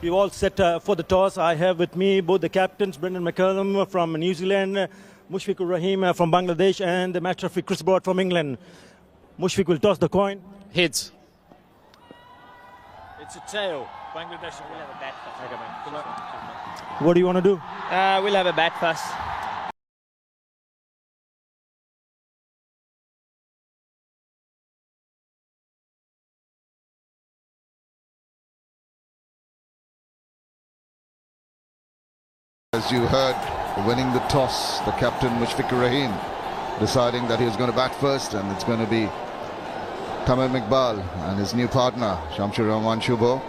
We've all set for the toss. I have with me both the captains, Brendan McCallum from New Zealand, Mushfiqur Rahim from Bangladesh, and the match referee Chris Broad from England. Mushfiq will toss the coin. Heads. It's a tail. Bangladesh will have a bat first. What do you want to do? We'll have a bat first. As you heard, winning the toss, the captain Mushfiqur Rahim deciding that he was going to bat first, and it's going to be Tamim Iqbal and his new partner Shamshur Rahman Shubo.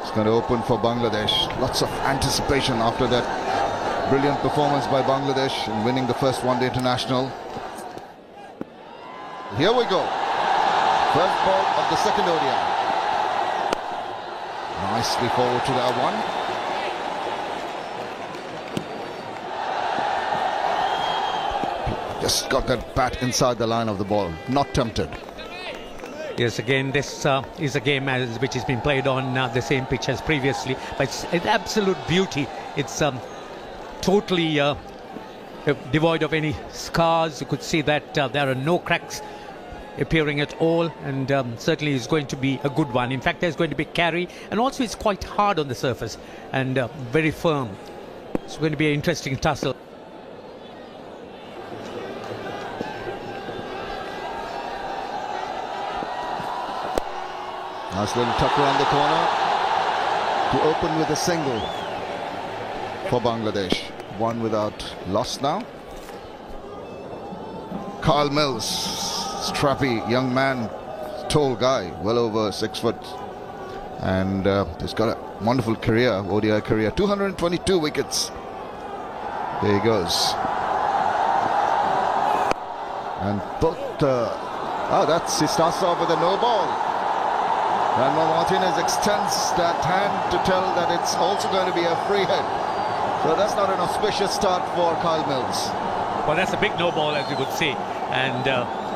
It's going to open for Bangladesh. Lots of anticipation after that brilliant performance by Bangladesh in winning the first one-day international. Here we go. First ball of the second ODI. Nicely forward to that one. Just got that bat inside the line of the ball. Not tempted. Yes, again, this is a game which has been played on the same pitch as previously, but it's an absolute beauty. It's totally devoid of any scars. You could see that there are no cracks appearing at all, and certainly is going to be a good one. In fact, there's going to be carry, and also it's quite hard on the surface and very firm. It's going to be an interesting tussle. Nice little tuck around the corner to open with a single for Bangladesh. One without loss now. Kyle Mills, strappy young man, tall guy, well over 6 foot, and he's got a wonderful career, ODI career, 222 wickets. There he goes. And both, he starts off with a no ball. Ranma Martinez extends that hand to tell that it's also going to be a free hit. So that's not an auspicious start for Kyle Mills. Well, that's a big no ball, as you would see. And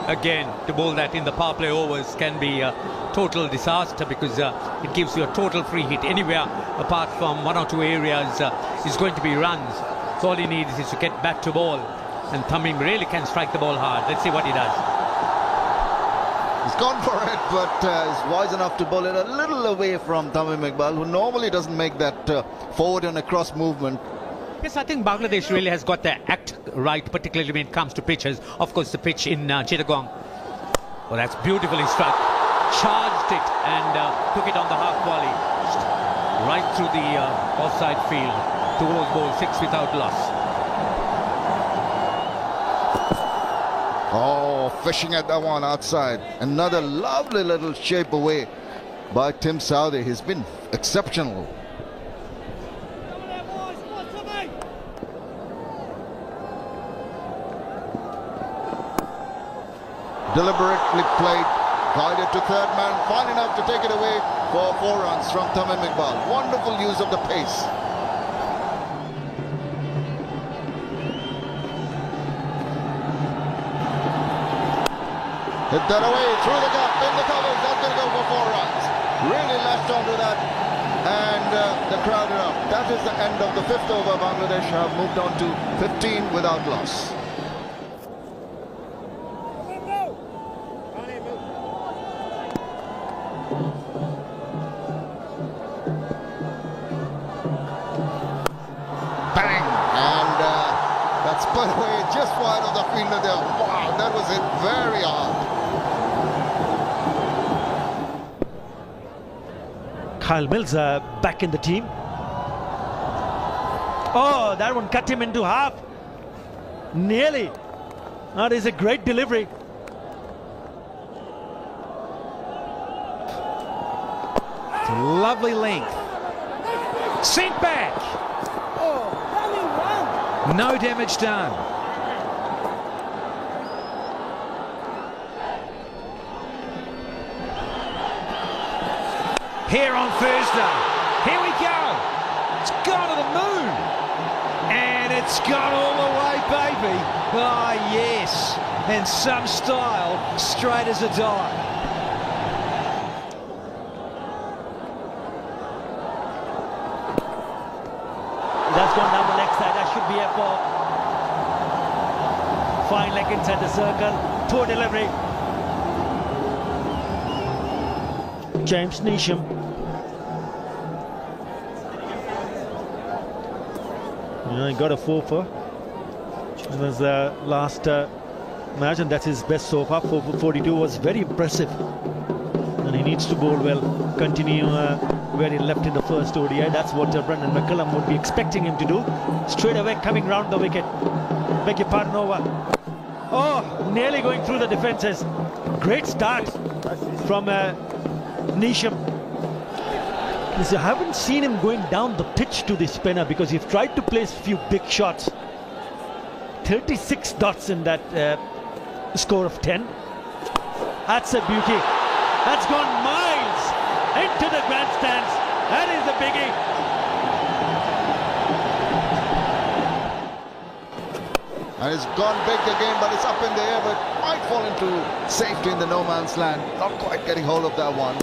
again, to bowl that in the power play overs can be a total disaster, because it gives you a total free hit. Anywhere apart from one or two areas is going to be runs. So all he needs is to get back to ball. And Tamim really can strike the ball hard. Let's see what he does. He's gone for it, but is wise enough to bowl it a little away from Tamim Iqbal, who normally doesn't make that forward and across movement. Yes, I think Bangladesh really has got their act right, particularly when it comes to pitches. Of course, the pitch in Chittagong. Well, that's beautifully struck. Charged it and took it on the half volley. Right through the offside field towards ball 6 without loss. Oh, fishing at that one outside. Another lovely little shape away by Tim Southey. He's been exceptional. Deliberately played, guided to third man, fine enough to take it away for 4 runs from Tamim Iqbal. Wonderful use of the pace. Hit that away, through the gap, in the covers, that's going to go for 4 runs. Really latched onto that, and the crowd are up. That is the end of the 5th over. Bangladesh have moved on to 15 without loss. Bang! And that's put away just wide of the fielder there. Wow, that was hit very hard. Kyle Mills back in the team. Oh, that one cut him into half. Nearly. That is a great delivery. Lovely length. Sent back. No damage done. Here on Thursday. Here we go. It's gone to the moon. And it's gone all the way, baby. Ah, yes. And some style, straight as a die. gone down the leg side. That should be a for fine leg inside the circle. Poor delivery. James Neesham. He got a 4 It was the last match, and that's his best so far. 4 for 42 was very impressive. And he needs to bowl well, continue where he left in the first ODI. That's what Brendan McCullum would be expecting him to do. Straight away coming round the wicket. Beg your pardon, over. Oh, nearly going through the defences. Great start from Neesham. I haven't seen him going down the pitch to the spinner, because he's tried to place a few big shots. 36 dots in that score of 10. That's a beauty. That's gone miles into the grandstands. That is a biggie. And it's gone big again, but it's up in the air, but might fall into safety in the no man's land. Not quite getting hold of that one.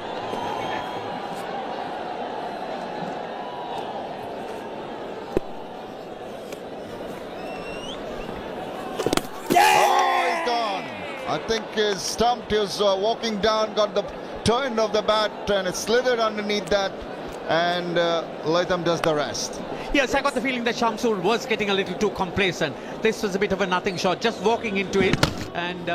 I think his stumped, he was walking down, got the turn of the bat, and it slithered underneath that, and Latham does the rest. Yes, I got the feeling that Shamsul was getting a little too complacent. This was a bit of a nothing shot, just walking into it and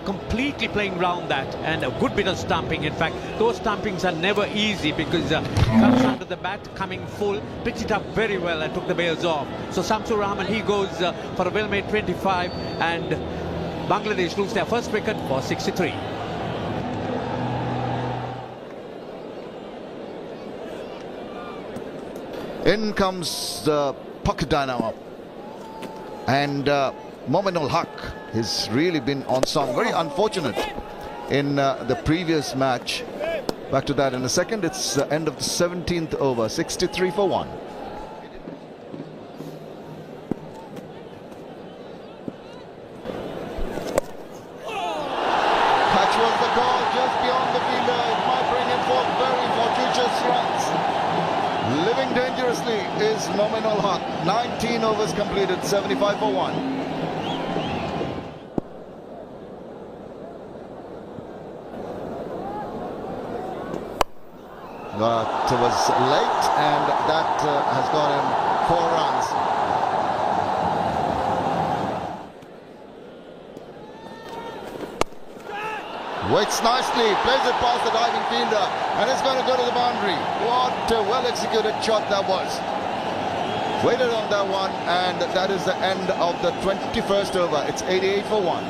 completely playing round that, and a good bit of stumping. In fact, those stumpings are never easy, because comes under the bat, coming full, picked it up very well and took the bails off. So Shamsul Rahman, he goes for a well-made 25, and Bangladesh lose their first wicket for 63. In comes the pocket dynamo, and Mominul Haq has really been on song. Very unfortunate in the previous match. Back to that in a second. It's the end of the 17th over, 63 for 1. Dangerously is Mominul Haq. 19 overs completed, 75 for 1. That was late, and that has got him 4 runs. Waits nicely, plays it past the diving fielder, and it's going to go to the boundary. What a well-executed shot that was. Waited on that one, and that is the end of the 21st over. It's 88 for 1.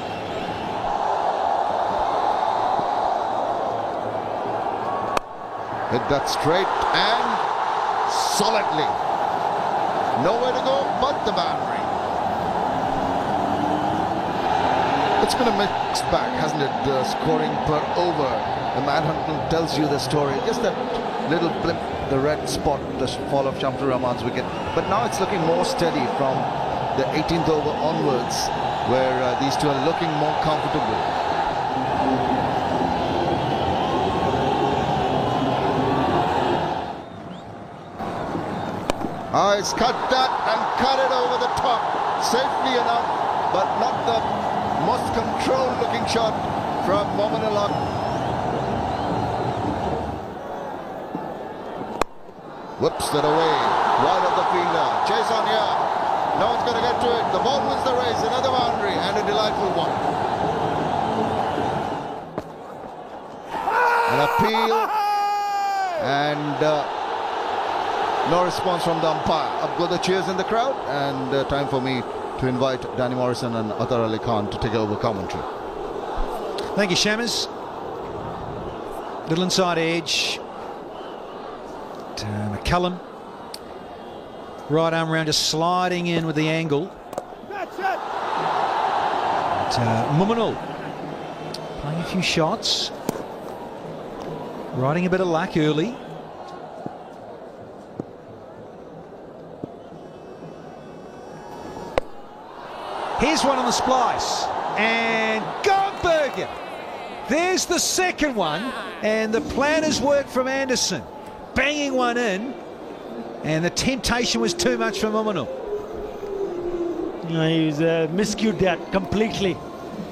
Hit that straight and solidly. Nowhere to go but the boundary. It's been a mixed bag, hasn't it? The scoring per over. The manhunt tells you the story. Just that little blip, the red spot, the fall of Shamsul Rahman's wicket. But now it's looking more steady from the 18th over onwards, where these two are looking more comfortable. He's cut that and cut it over the top. Safely enough, but not the most controlled looking shot from Mominul Haq. Whips that away, wide of the fielder. Chase on here. No one's going to get to it. The ball wins the race. Another boundary, and a delightful one. An appeal, and no response from the umpire. Up go the cheers in the crowd, and time for me to invite Danny Morrison and Athar Ali Khan to take over commentary. Thank you, Shammers. Little inside edge. McCullum. Right arm round, just sliding in with the angle. Mominul playing a few shots. Riding a bit of luck early. Here's one on the splice, and Goldberger. There's the second one, and the planner's work from Anderson. Banging one in, and the temptation was too much for Momonu. He was miscued that completely.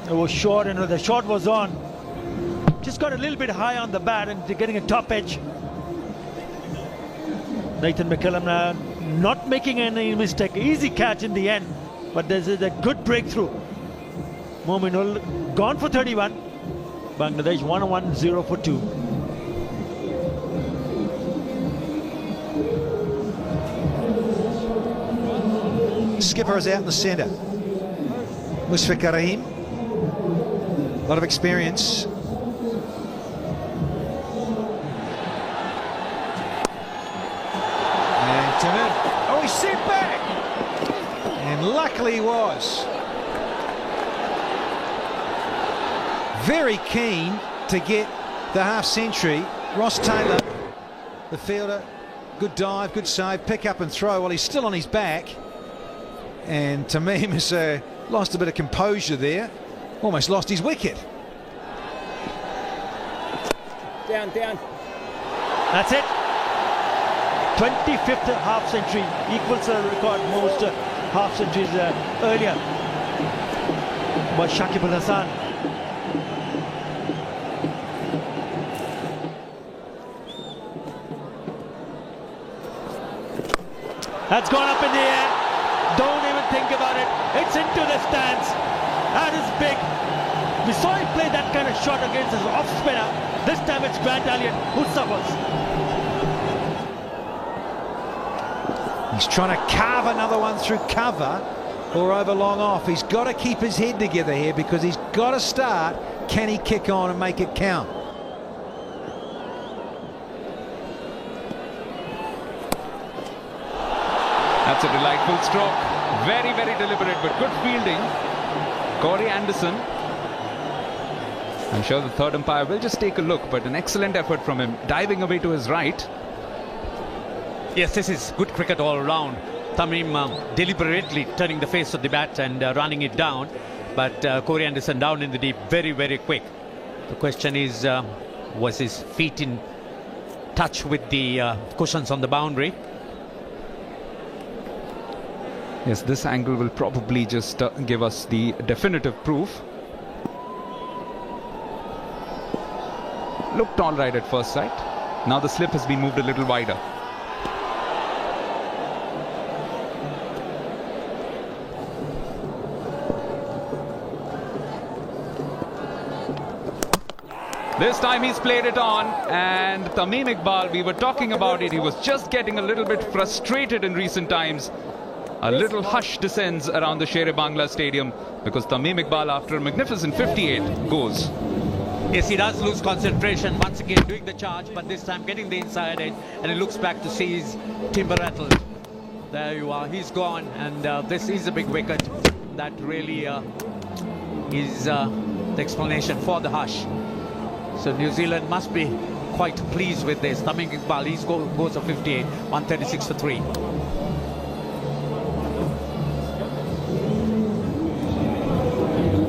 It was short, and the shot was on. Just got a little bit high on the bat and getting a top edge. Nathan McCullum not making any mistake. Easy catch in the end, but there's a good breakthrough. Mominul gone for 31. Bangladesh 1-1, 0 for 2. Skipper is out in the centre. Musfiqur Rahim. A lot of experience. And Tamim. Oh, he's sent back. And luckily he was. Very keen to get the half century. Ross Taylor, the fielder, good dive, good save, pick up and throw while he's still on his back. And Tamim has lost a bit of composure there, almost lost his wicket. Down. That's it. 25th half century, equals the record most half centuries earlier by Shakib Al Hasan. That's gone up in the air. Don't even think about it. It's into the stands. That is big. We saw him play that kind of shot against his off spinner. This time it's Grant Elliott who suffers. He's trying to carve another one through cover or over long off. He's got to keep his head together here because he's got to start. Can he kick on and make it count? That's a delightful stroke. Very, very deliberate, but good fielding. Corey Anderson. I'm sure the third umpire will just take a look, but an excellent effort from him, diving away to his right. Yes, this is good cricket all around. Tamim deliberately turning the face of the bat and running it down, but Corey Anderson down in the deep, very, very quick. The question is, was his feet in touch with the cushions on the boundary? Yes, this angle will probably just give us the definitive proof. Looked all right at first sight. Now the slip has been moved a little wider. This time he's played it on, and Tamim Iqbal, we were talking about it, he was just getting a little bit frustrated in recent times. A little hush descends around the Sher-e-Bangla Stadium because Tamim Iqbal, after a magnificent 58, goes. Yes, he does lose concentration once again doing the charge, but this time getting the inside edge, and he looks back to see his timber rattled. There you are, he's gone, and this is a big wicket. That really is the explanation for the hush. So New Zealand must be quite pleased with this. Tamim Iqbal, he goes for 58, 136 for 3.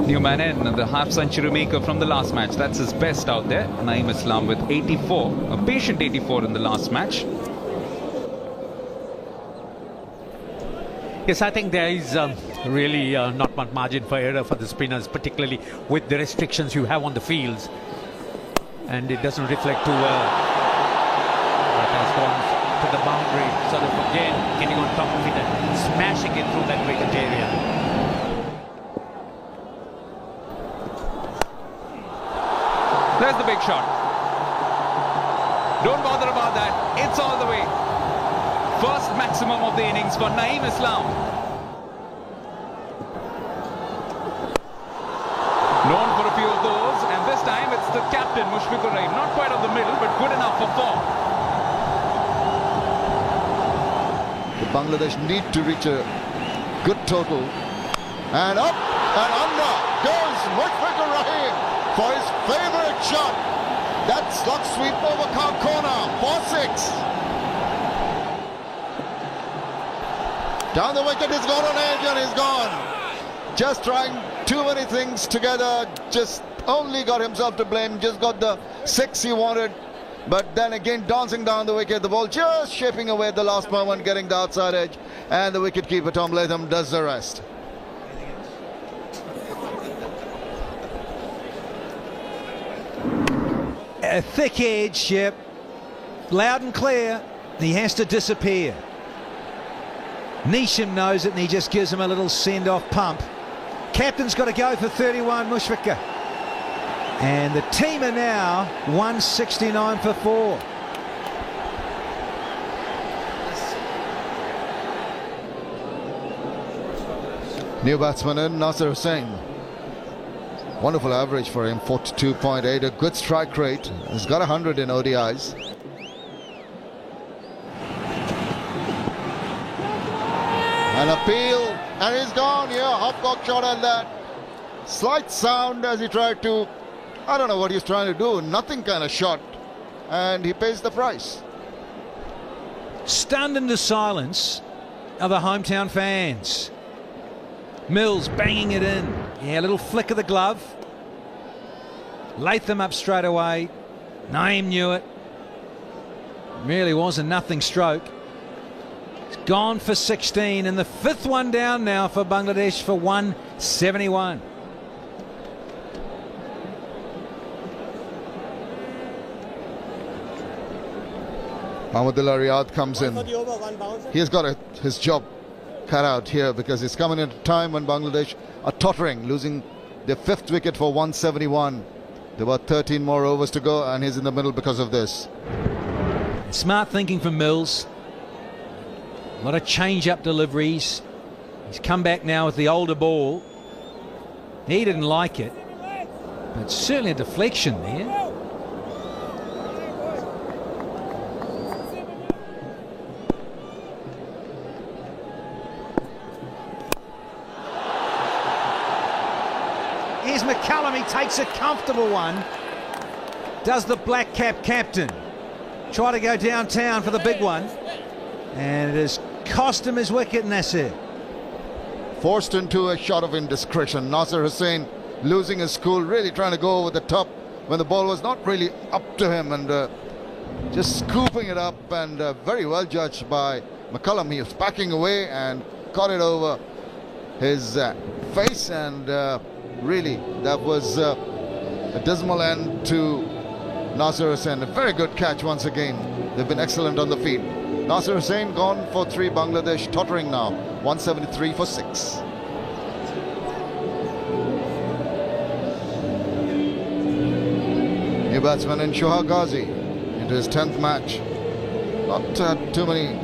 New man in, the half-century maker from the last match. That's his best out there. Naeem Islam with 84, a patient 84 in the last match. Yes, I think there is really not much margin for error for the spinners, particularly with the restrictions you have on the fields. And it doesn't reflect too well. That has gone to the boundary, sort of again getting on top of it and smashing it through that wicket area. There's the big shot. Don't bother about that. It's all the way. First maximum of the innings for Naeem Islam. Known for a few of those, and this time it's the captain, Musfiqur Rahim. Not quite on the middle, but good enough for 4. The Bangladesh need to reach a good total. And up and under goes Musfiqur Rahim for his favourite shot. That slug sweep over corner for 6. Down the wicket, he's gone on edge and he's gone. Just trying too many things together, just only got himself to blame, just got the 6 he wanted. But then again, dancing down the wicket, the ball just shaping away at the last moment, getting the outside edge, and the wicket-keeper Tom Latham does the rest. A thick edge, yep. Loud and clear. He has to disappear. Neesham knows it and he just gives him a little send-off pump. Captain's got to go for 31, Mushfiqur. And the team are now 169 for 4. New batsman in, Nasir Hussain. Wonderful average for him, 42.8, a good strike rate. He's got 100 in ODIs. An appeal, and he's gone here. Hopcock shot at that. Slight sound as he tried to, I don't know what he's trying to do, nothing kind of shot, and he pays the price. Stunned into silence are the hometown fans. Mills banging it in. Yeah, a little flick of the glove. Latham up straight away. Naeem knew it. Really was a nothing stroke. It's gone for 16 and the 5th one down now for Bangladesh for 171. Mahmudullah Riyad comes in. He's got his job cut out here because he's coming at a time when Bangladesh are tottering, losing their 5th wicket for 171. There were 13 more overs to go and he's in the middle because of this. Smart thinking from Mills. A lot of change-up deliveries. He's come back now with the older ball. He didn't like it, but certainly a deflection there. Here's McCullum, he takes a comfortable one. Does the black cap captain try to go downtown for the big one? And it has cost him his wicket, and that's it. Forced into a shot of indiscretion. Nasir Hussain losing his cool, really trying to go over the top when the ball was not really up to him, and just scooping it up, and very well judged by McCullum. He was backing away and caught it over his face, and really that was a dismal end to Nasir Hussain. A very good catch once again. They've been excellent on the field. Nasir Hussain gone for 3, Bangladesh tottering now, 173 for 6. New batsman in Shoha Ghazi into his 10th match. Not too many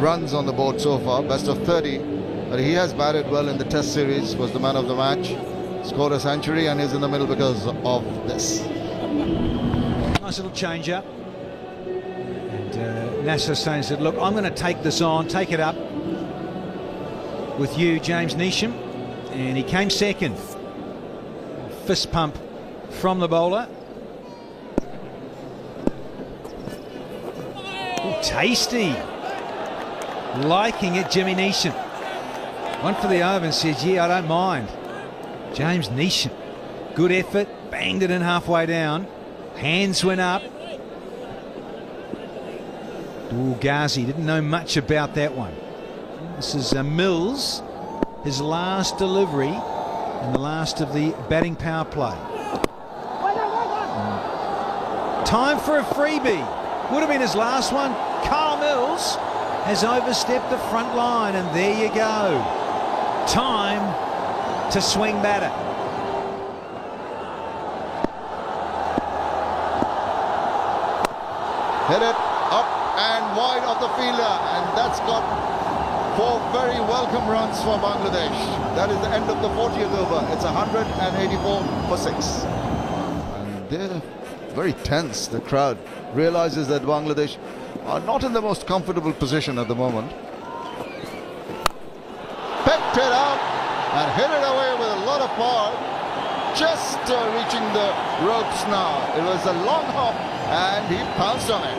runs on the board so far, best of 30, but he has batted well in the Test series, was the man of the match, scored a century, and is in the middle because of this. Nice little change up. Nasir Hussain said, look, I'm going to take this on, take it up with you, James Neesham. And he came second. Fist pump from the bowler. Ooh, tasty. Liking it, Jimmy Neesham. Went for the over and said, yeah, I don't mind. James Neesham. Good effort, banged it in halfway down. Hands went up. Ooh, Ghazi didn't know much about that one. This is Mills, his last delivery and the last of the batting power play. Time for a freebie. Would have been his last one. Carl Mills has overstepped the front line, and there you go. Time to swing batter. Hit it up and wide of the fielder, and that's got 4 very welcome runs for Bangladesh. That is the end of the 40th over. It's 184 for 6. And they're very tense. The crowd realizes that Bangladesh are not in the most comfortable position at the moment. Picked it up and hit it away with a lot of power. Just reaching the ropes now. It was a long hop and he pounced on it.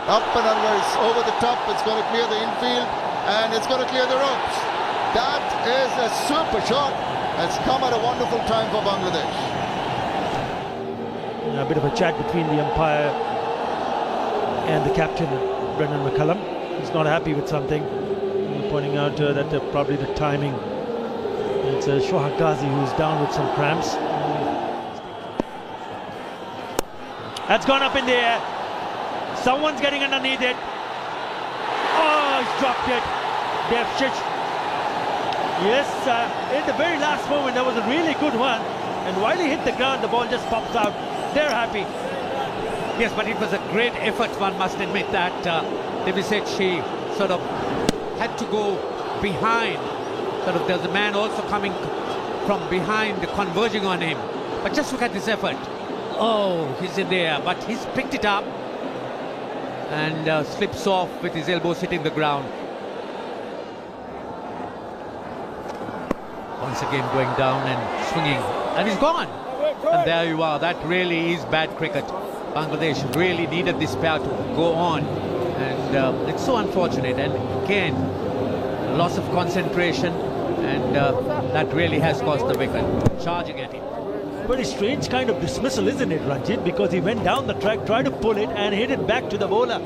Up and under, it's over the top, it's going to clear the infield, and it's going to clear the ropes. That is a super shot. It's come at a wonderful time for Bangladesh. A bit of a chat between the umpire and the captain, Brendan McCullum. He's not happy with something, pointing out that probably the timing. It's Shohag Ghazi who's down with some cramps. That's gone up in the air. Someone's getting underneath it. Oh, he's dropped it. Devshish. Yes, in the very last moment, that was a really good one. And while he hit the ground, the ball just pops out. They're happy. Yes, but it was a great effort, one must admit that. Devshish, he sort of had to go behind. Sort of, there's a man also coming from behind, converging on him. But just look at this effort. Oh, he's in there, but he's picked it up and slips off with his elbows hitting the ground. Once again going down and swinging, and he's gone. And there you are. That really is bad cricket. Bangladesh really needed this pair to go on, and it's so unfortunate. And again, loss of concentration, and that really has cost the wicket. Charging at him. Very strange kind of dismissal, isn't it, Ranjit? Because he went down the track, tried to pull it and hit it back to the bowler.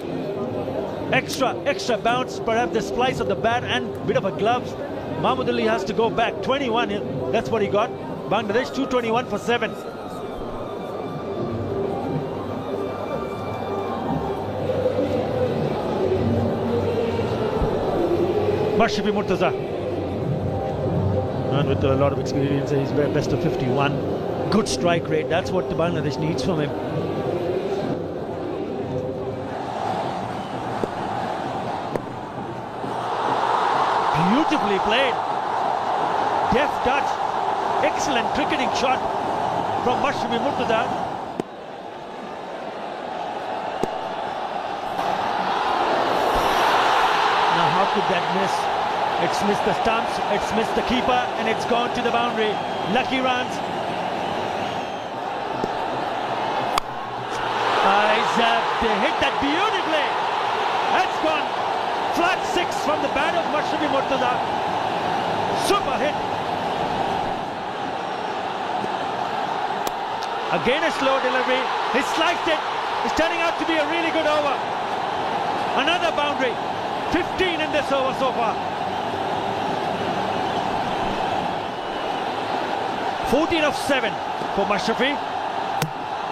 Extra bounce, perhaps the splice of the bat and bit of a gloves. Mahmood Ali has to go back. 21, that's what he got. Bangladesh 221 for 7. Mashrafi Murtaza. And with a lot of experience, he's best of 51. Good strike rate, that's what the Bangladesh needs from him. Beautifully played. Deft touch. Excellent cricketing shot from Mashrafi Murtaza. Now how could that miss? It's missed the stumps, it's missed the keeper, and it's gone to the boundary. Lucky runs. They hit that beautifully. That's gone. Flat 6 from the bat of Mashrafi Murtaza. Super hit. Again a slow delivery. He sliced it. It's turning out to be a really good over. Another boundary. 15 in this over so far. 14 of 7 for Mashrafi.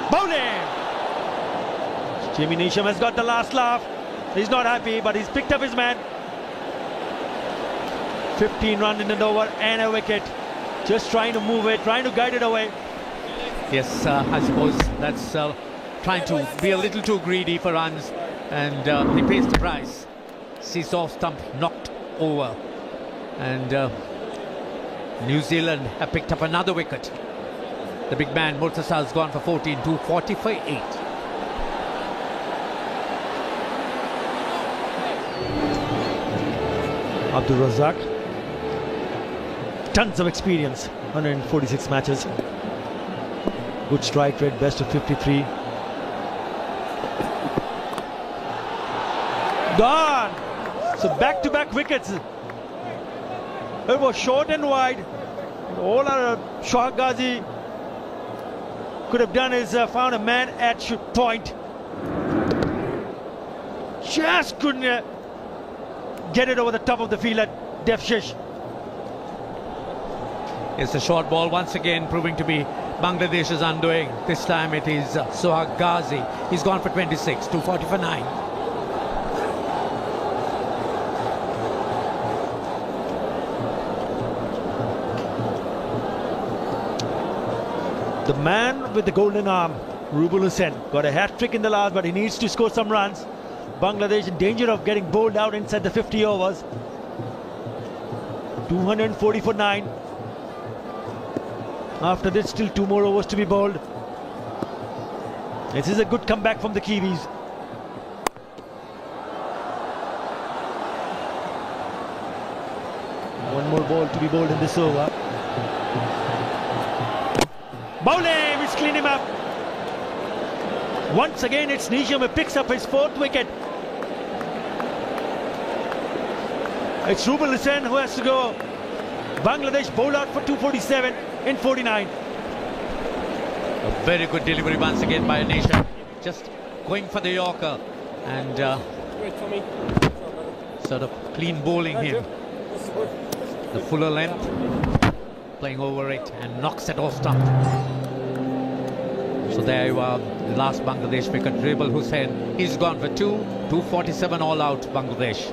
Bowling. Jimmy Neesham has got the last laugh. He's not happy, but he's picked up his man. 15 run in an over and a wicket. Just trying to move it, trying to guide it away. Yes, I suppose that's trying to be a little too greedy for runs, and he pays the price. Sees off stump knocked over, and New Zealand have picked up another wicket. The big man Murtaza has gone for 14, 240 for 8. Abdul Razak, tons of experience, 146 matches, good strike rate, best of 53. Gone! So back-to-back wickets. It was short and wide. All our Shohag Ghazi could have done is found a man at point. Just couldn't get it over the top of the field at Devshish. It's a short ball once again proving to be Bangladesh's undoing. This time it is Shohag Ghazi. He's gone for 26, 240 for 9. The man with the golden arm, Rubul Hussain, got a hat-trick in the last, but he needs to score some runs. Bangladesh in danger of getting bowled out inside the 50 overs. 240 for 9. After this, still 2 more overs to be bowled. This is a good comeback from the Kiwis. One more ball to be bowled in this over. Bowling, he's cleaned him up. Once again, it's Neesham who picks up his 4th wicket. It's Rubal Hussain who has to go. Bangladesh bowled out for 247 in 49. A very good delivery once again by a nation. Just going for the Yorker and sort of clean bowling him. The fuller length, playing over it and knocks it off stump. So there you are, the last Bangladesh wicket, Rubal Hussain. He's gone for 247 all out, Bangladesh.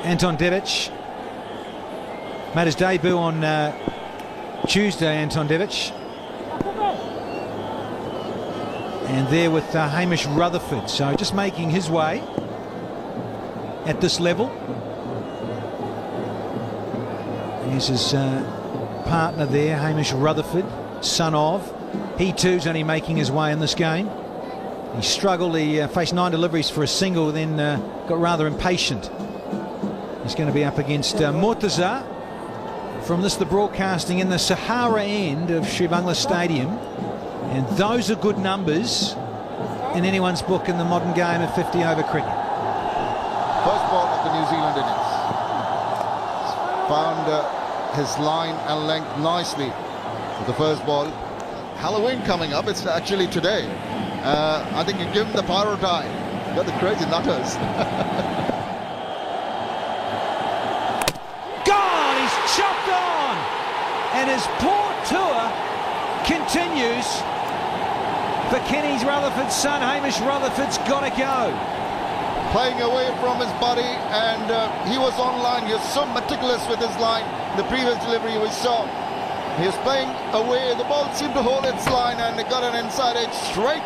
Anton Devic made his debut on Tuesday, Anton Devic. And there with Hamish Rutherford, so just making his way at this level. Here's his partner there, Hamish Rutherford, son of. He too's only making his way in this game. He struggled, he faced 9 deliveries for a single, then got rather impatient. He's going to be up against Murtaza from the broadcasting in the Sahara end of Sri Bangla Stadium. And those are good numbers in anyone's book in the modern game of 50 over cricket. First ball of the New Zealand innings. Found his line and length nicely with the first ball. Halloween coming up, it's actually today. I think you give him the pyro tie. Got the crazy nutters. Chopped on, and his poor tour continues for Kenny's Rutherford's son. Hamish Rutherford's got to go. Playing away from his body, and he was on line. He was so meticulous with his line. The previous delivery we saw, he was playing away. The ball seemed to hold its line, and it got an inside edge straight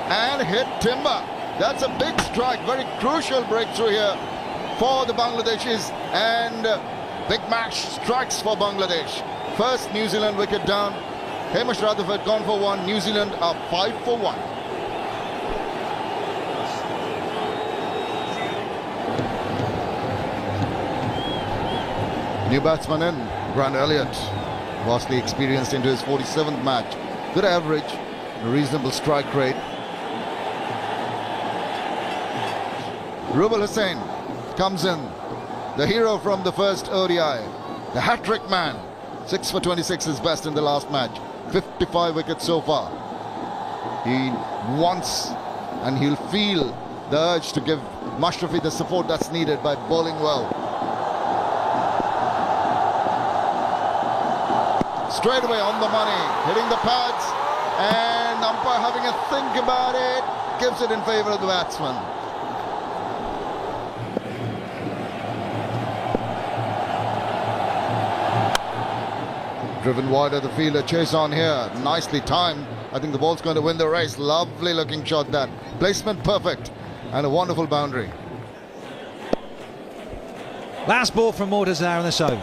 and hit timber. That's a big strike, very crucial breakthrough here for the Bangladeshis, and big mash strikes for Bangladesh. First New Zealand wicket down. Hamish Rutherford gone for 1. New Zealand are 5 for 1. New batsman in, Grant Elliott, vastly experienced into his 47th match. Good average, a reasonable strike rate. Rubal Hussain comes in, the hero from the first ODI, the hat-trick man. 6 for 26 is best in the last match. 55 wickets so far. He wants and he'll feel the urge to give Mashrafi the support that's needed by bowling well. Straight away on the money, hitting the pads, and umpire having a think about it, gives it in favour of the batsman. Driven wide of the fielder, chase on here, nicely timed. I think the ball's going to win the race. Lovely looking shot that. Placement perfect, and a wonderful boundary. Last ball from Murtaza in this over.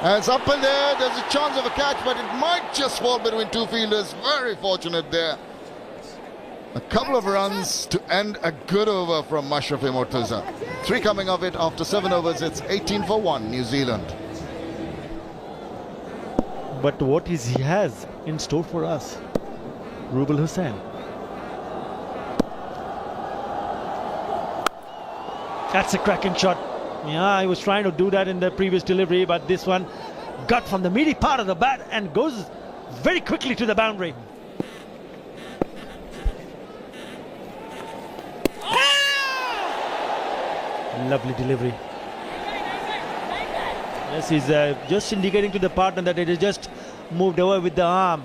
And it's up in there, there's a chance of a catch, but it might just fall between two fielders. Very fortunate there. A couple of runs to end a good over from Mashrafi Murtaza. 3 coming of it after 7 overs. It's 18 for 1, New Zealand. But what is he has in store for us? Rubal Hussain. That's a cracking shot. Yeah, I was trying to do that in the previous delivery, but this one got from the meaty part of the bat and goes very quickly to the boundary. Lovely delivery. Yes, he's just indicating to the partner that it is just moved over with the arm.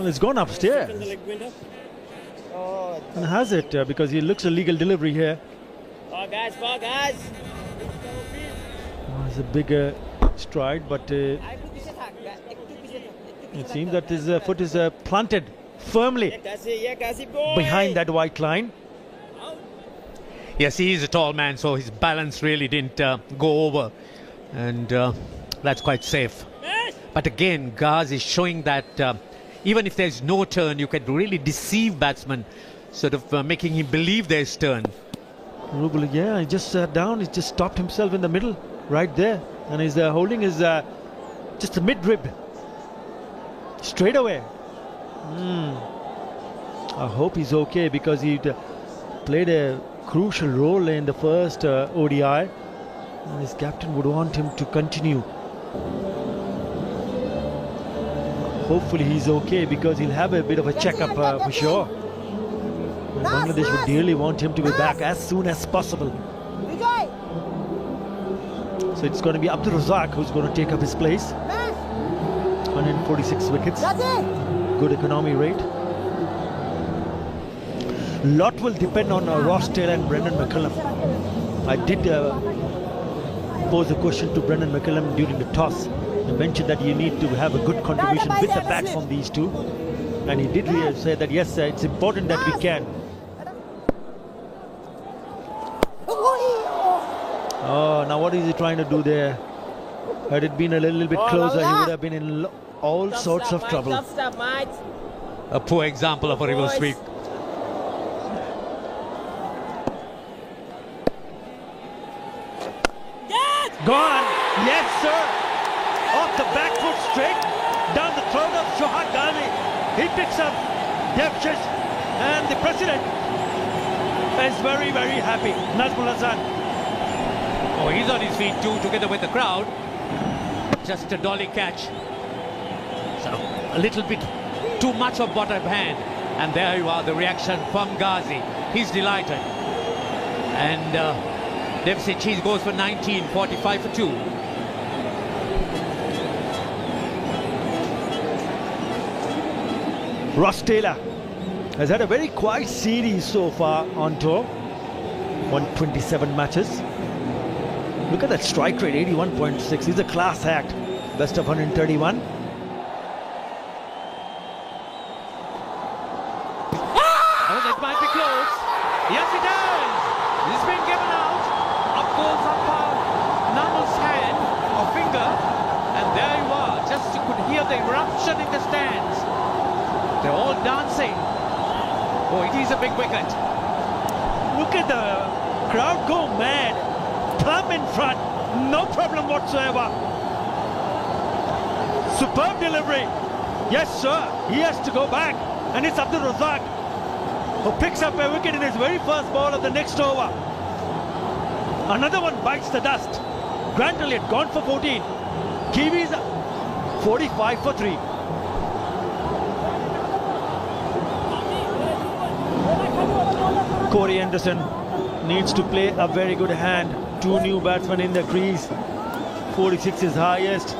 it's gone upstairs. And has it because he looks a legal delivery here. Fall guys. It's a bigger stride, but it seems that his foot is planted firmly behind that white line. Yes, he is a tall man, so his balance really didn't go over, and that's quite safe. But again, Gaz is showing that even if there's no turn, you can really deceive batsmen, sort of making him believe there's turn. Rubel, yeah, he just sat down, he just stopped himself in the middle, right there, and he's holding his just a mid-rib straight away. I hope he's okay, because he played a crucial role in the first ODI, and his captain would want him to continue. Hopefully he's okay, because he'll have a bit of a checkup for sure. And Bangladesh would dearly want him to be back as soon as possible. So it's going to be Abdul Razak who's going to take up his place. 146 wickets. Good economy rate. Lot will depend on Ross Taylor and Brendan McCullum. I did pose a question to Brendan McCullum during the toss. He mentioned that you need to have a good contribution with the bat from these two. And he did say that yes, it's important that we can. Oh, now what is he trying to do there? Had it been a little bit closer, he would have been in all sorts of trouble. A poor example of a reverse sweep. Gone! Yes, sir! Off the back foot straight down the throat of Shohat Ghazi. He picks up Devchish, and the president is very, very happy. Nazmul Hasan. Oh, he's on his feet too, together with the crowd. Just a dolly catch. Sort of a little bit too much of bottom hand. And there you are, the reaction from Ghazi. He's delighted. And Devchish goes for 19, 45 for 2. Ross Taylor has had a very quiet series so far on tour. 127 matches. Look at that strike rate, 81.6. He's a class act. Best of 131. Oh, that might be close. Yes, it is. He's been given out. Up goes Namal's hand or finger. And there you are. Just you could hear the eruption in the stands. They're all dancing. Oh, it is a big wicket. Look at the crowd go mad. Plumb in front. No problem whatsoever. Superb delivery. Yes, sir. He has to go back. And it's Abdul Razak who picks up a wicket in his very first ball of the next over. Another one bites the dust. Grant Elliott gone for 14. Kiwis 45 for 3. Corey Anderson needs to play a very good hand. 2 new batsmen in the crease. 46 is highest.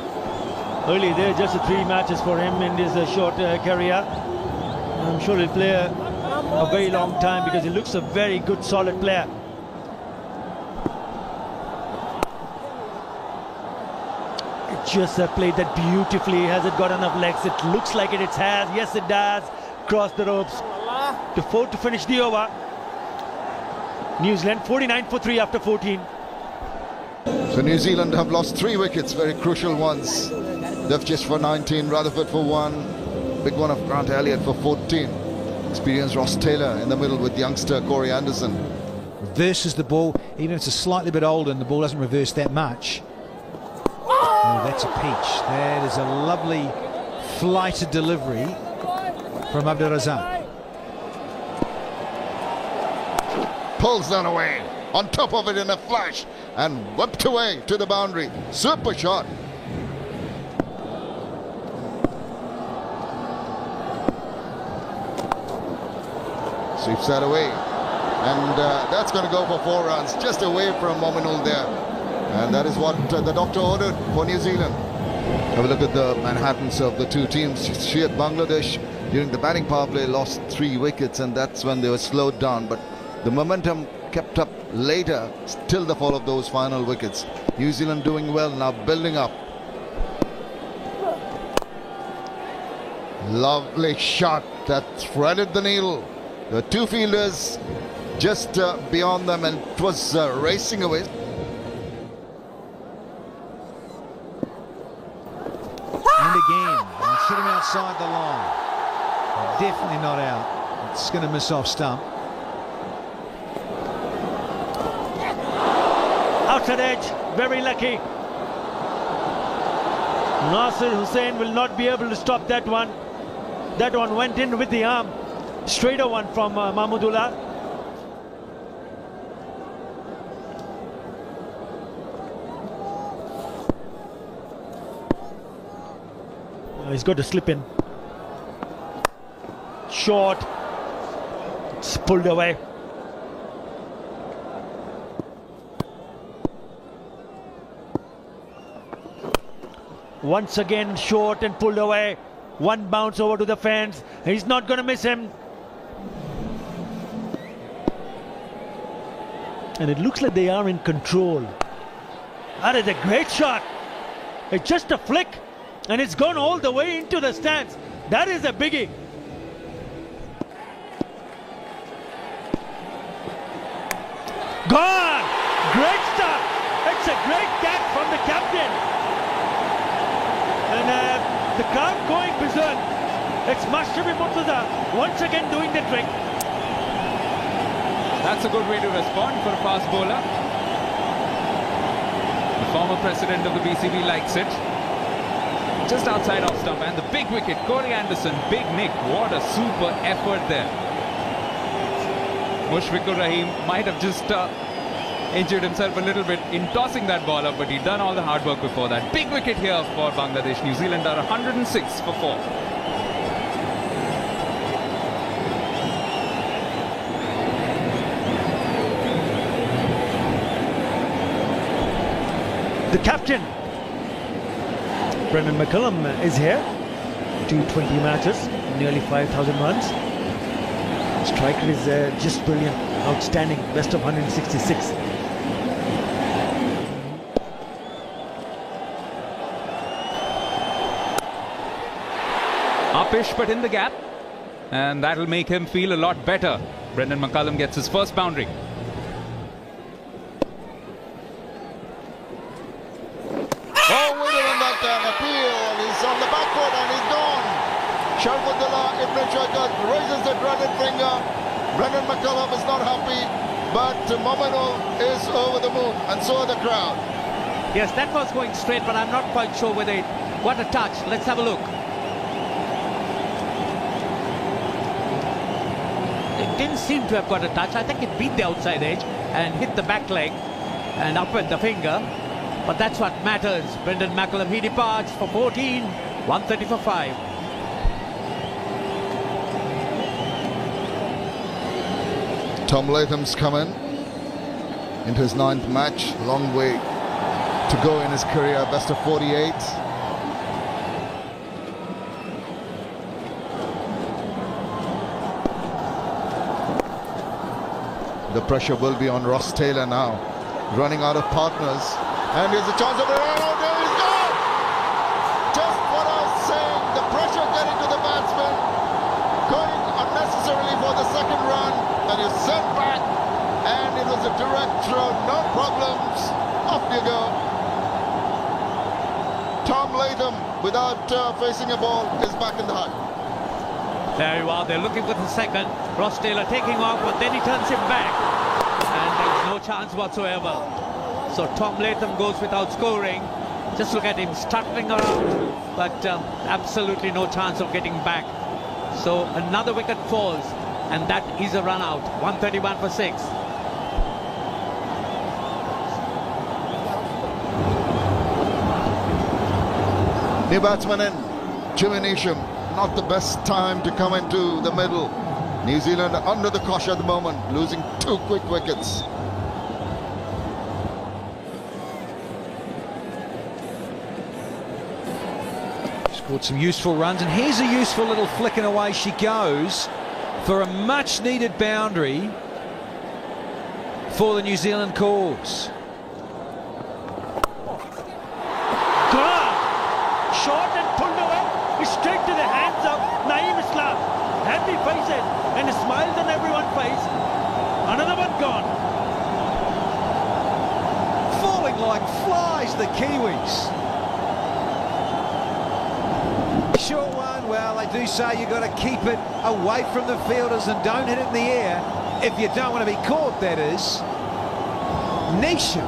Early there, just 3 matches for him in his short career. I'm sure he'll play a very long time, because he looks a very good, solid player. Just played that beautifully. Has it got enough legs? It looks like it has. Yes, it does. Cross the ropes. To 4 to finish the over. New Zealand 49 for 3 after 14. So New Zealand have lost 3 wickets, very crucial ones. Devchish for 19, Rutherford for 1. Big one of Grant Elliott for 14. Experienced Ross Taylor in the middle with youngster Corey Anderson. Reverses the ball, even if it's a slightly bit older and the ball doesn't reverse that much. Oh, that's a peach. That is a lovely flighted delivery from Abdul Razak. Pulls that away, on top of it in a flash, and whipped away to the boundary. Super shot. Sweeps that away, and that's going to go for 4 runs, just away from Mominul there. And that is what the doctor ordered for New Zealand. Have a look at the Manhattans of the 2 teams. Shiat Bangladesh during the batting power play, lost 3 wickets, and that's when they were slowed down. But the momentum kept up later, till the fall of those final wickets. New Zealand doing well, now building up. Lovely shot that threaded the needle. There were 2 fielders just beyond them, and it was racing away. And again, it's hit him outside the line. Definitely not out. It's going to miss off stump. Outside edge, very lucky. Nasir Hussain will not be able to stop that one. That one went in with the arm. Straighter one from Mahmudullah. He's got to slip in. Short. It's pulled away. Once again short and pulled away. One bounce over to the fence. He's not going to miss him. And it looks like they are in control. That is a great shot. It's just a flick. And it's gone all the way into the stands. That is a biggie. Gone! Great stuff. It's a great catch from the captain. And the crowd going berserk. It's Mashrafi Murtaza once again doing the trick. That's a good way to respond for a fast bowler. The former president of the BCB likes it. Just outside off stump, and the big wicket, Corey Anderson, Big Nick. What a super effort there. Mushfiqur Rahim might have just injured himself a little bit in tossing that ball up, but he'd done all the hard work before that. Big wicket here for Bangladesh. New Zealand are 106 for 4. The captain, Brendan McCullum, is here. 220 matches, nearly 5,000 runs. Striker is just brilliant, outstanding, best of 166. Upish, but in the gap, and that'll make him feel a lot better. Brendan McCullum gets his first boundary. Oh, wait a minute, an appeal. He's on the back foot and he's gone. Sharfudullah Ibn Shaikat raises the dreaded finger. Brendan McCullum is not happy, but Mominul is over the moon, and so are the crowd. Yes, that was going straight, but I'm not quite sure whether it... What a touch. Let's have a look. It didn't seem to have got a touch. I think it beat the outside edge and hit the back leg and up with the finger. But that's what matters. Brendan McCullum, he departs for 14, 130 for 5. Tom Latham's come in into his 9th match. Long way to go in his career. Best of 48. The pressure will be on Ross Taylor now. Running out of partners. And here's a chance of a run out. There he's gone! Just what I was saying. The pressure getting to the batsman. Going unnecessarily for the second run. And he's sent back. And it was a direct throw. No problems. Off you go. Tom Latham, without facing a ball, is back in the hut. There you are. They're looking for the second. Ross Taylor taking off, but then he turns him back. And there's no chance whatsoever. So Tom Latham goes without scoring. Just look at him stuttering around, but absolutely no chance of getting back. So another wicket falls, and that is a run out. 131 for 6. New batsman in, Jimmy Neesham. Not the best time to come into the middle. New Zealand under the cosh at the moment, losing 2 quick wickets. Scored some useful runs, and here's a useful little flick, and away she goes for a much needed boundary for the New Zealand cause. Shot and pulled away, straight to the hands of Naeem Islam. Happy faces and smiles on everyone's face. Another one gone. Falling like flies, the Kiwis. Short one. Well, they do say you've got to keep it away from the fielders and don't hit it in the air if you don't want to be caught, that is. Nisha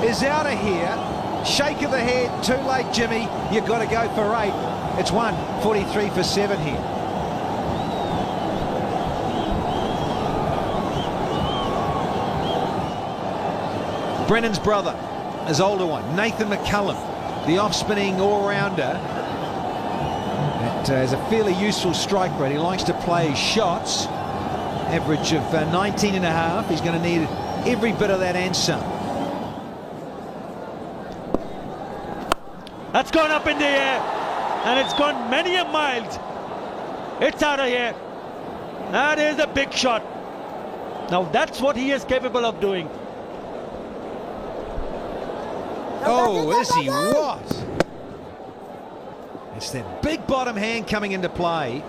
is out of here. Shake of the head, too late, Jimmy. You've got to go for 8. It's 1:43 for 7 here. Brennan's brother, his older one, Nathan McCullum, the off-spinning all-rounder. That has a fairly useful strike rate. He likes to play his shots. Average of 19.5. He's going to need every bit of that and some. That's gone up in the air, and it's gone many a miles. It's out of here. That is a big shot. Now that's what he is capable of doing. Oh, is he what? It's that big bottom hand coming into play.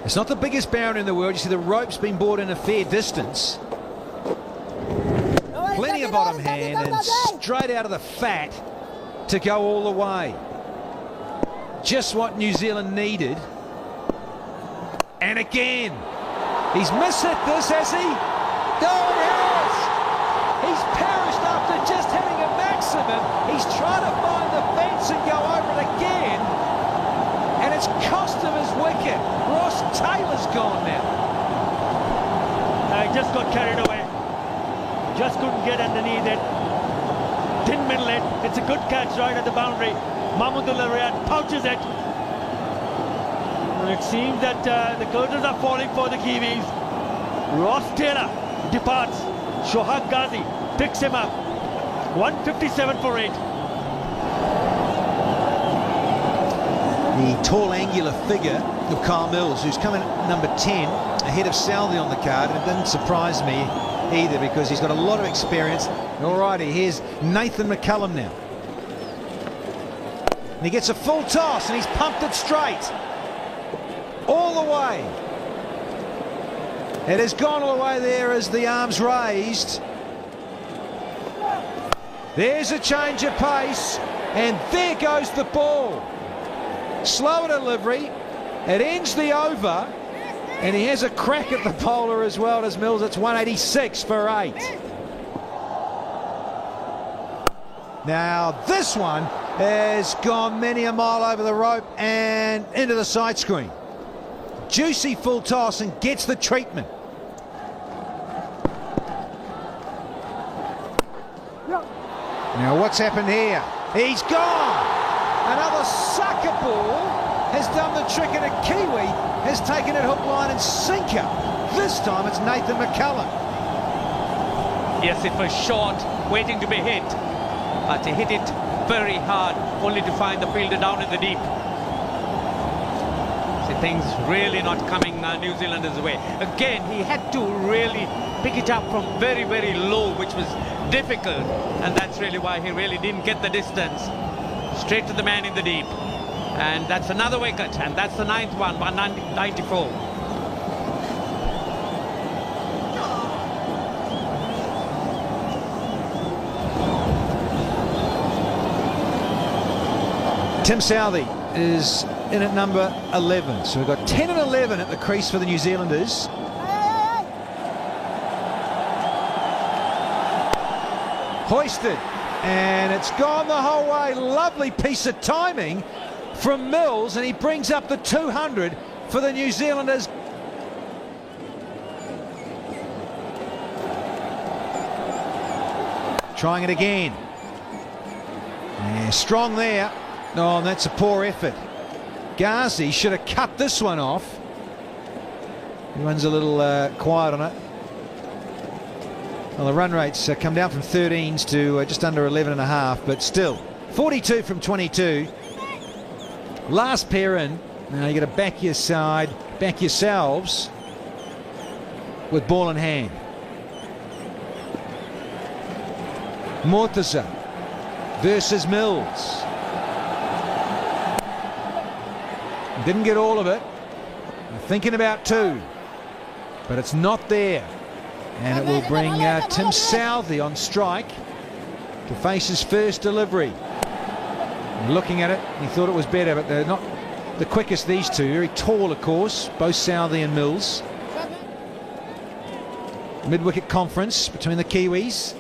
It's not the biggest boundary in the world. You see the rope's been brought in a fair distance. Plenty of bottom hand and straight out of the fat to go all the way. Just what New Zealand needed. And again, he's mishit this, has he? No, he has. He's perished after just hitting a maximum. He's trying to find the fence and go over it again. And it's cost him his wicket. Ross Taylor's gone now. I just got carried away. Just couldn't get underneath it. Didn't middle it. It's a good catch right at the boundary. Mahmudullah Riyad pouches it. And it seems that the curtains are falling for the Kiwis. Ross Taylor departs. Shohag Ghazi picks him up. 157 for 8. The tall, angular figure of Kyle Mills, who's coming at number 10, ahead of Southey on the card, and it didn't surprise me either because he's got a lot of experience. Alrighty, here's Nathan McCullum now. And he gets a full toss and he's pumped it straight. All the way. It has gone all the way there as the arms raised. There's a change of pace, and there goes the ball. Slower delivery. It ends the over, and he has a crack at the bowler as well as Mills. It's 186 for 8. Now this one has gone many a mile over the rope and into the side screen. Juicy full toss and gets the treatment. Now what's happened here? He's gone! Another sucker ball has done the trick, and a Kiwi has taken it hook, line and sinker. This time it's Nathan McCullum. Yes, it was short, waiting to be hit. But he hit it very hard, only to find the fielder down in the deep. So things really not coming New Zealanders' way. Again, he had to really pick it up from very, very low, which was difficult. And that's really why he really didn't get the distance. Straight to the man in the deep. And that's another wicket, and that's the 9th one, 194. Tim Southey is in at number 11. So we've got 10 and 11 at the crease for the New Zealanders. Hoisted, and it's gone the whole way. Lovely piece of timing from Mills, and he brings up the 200 for the New Zealanders. Trying it again. Yeah, strong there. Oh, and that's a poor effort. Ghazi should have cut this one off. He runs a little quiet on it. Well, the run rates come down from 13s to just under 11.5, but still 42 from 22. Last pair in. Now you got to back your side, back yourselves with ball in hand. Murtaza versus Mills. Didn't get all of it. Thinking about two, but it's not there. And it will bring Tim Southey on strike to face his first delivery. Looking at it, he thought it was better, but they're not the quickest, these two. Very tall, of course, both Southey and Mills. Mid-wicket conference between the Kiwis.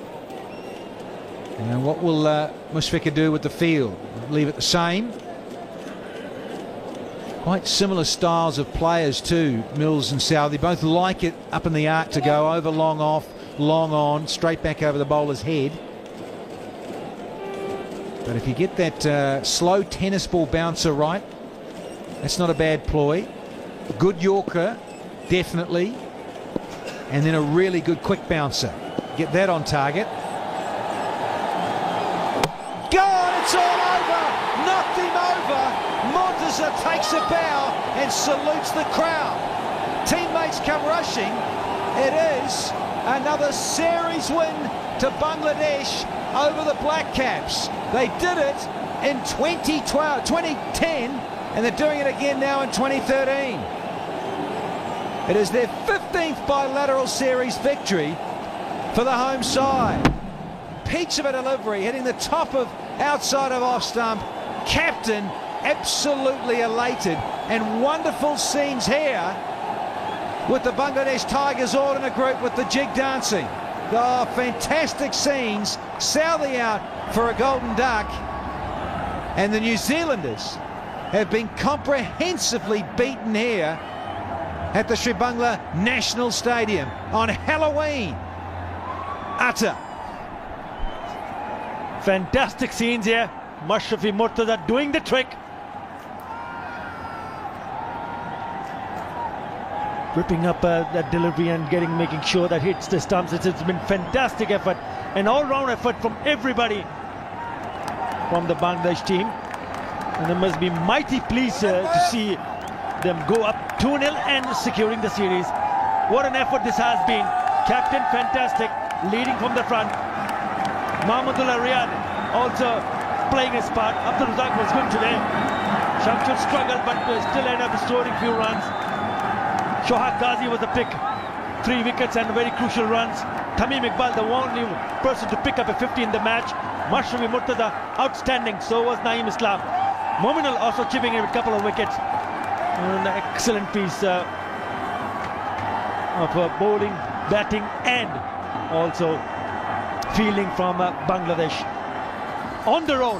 And what will Mushfiqur do with the field? Leave it the same. Quite similar styles of players too, Mills and Southey. Both like it up in the arc to go over, long off, long on, straight back over the bowler's head. But if you get that slow tennis ball bouncer right, that's not a bad ploy. Good Yorker, definitely. And then a really good quick bouncer. Get that on target. Gone, it's all over. Knocked him over. Murtaza takes a bow and salutes the crowd. Teammates come rushing. It is another series win to Bangladesh over the Black Caps. They did it in 2010, and they're doing it again now in 2013. It is their 15th bilateral series victory for the home side. Peach of a delivery, hitting the top of outside of off stump. Captain absolutely elated, and wonderful scenes here with the Bangladesh Tigers all in a group with the jig dancing. Oh, fantastic scenes. Southey out for a golden duck, and the New Zealanders have been comprehensively beaten here at the Sri Bangla National Stadium on Halloween. Utter. Fantastic scenes here. Mashrafi Murtaza doing the trick. Ripping up that delivery and making sure that hits the stumps. It's been fantastic effort, an all-round effort from everybody from the Bangladesh team. And they must be mighty pleased to see them go up 2-0 and securing the series. What an effort this has been. Captain fantastic, leading from the front. Mahmudullah Riyad also playing his part. Abdul Razak was good today. Shamshul struggled, but still ended up scoring few runs. Shohak Ghazi was a pick, 3 wickets and very crucial runs. Tamim Iqbal, the only person to pick up a 50 in the match. Mashrafi Murtaza, outstanding. So was Naeem Islam. Mominul also chipping in with a couple of wickets. An excellent piece of bowling, batting, and also fielding from Bangladesh. On the roll.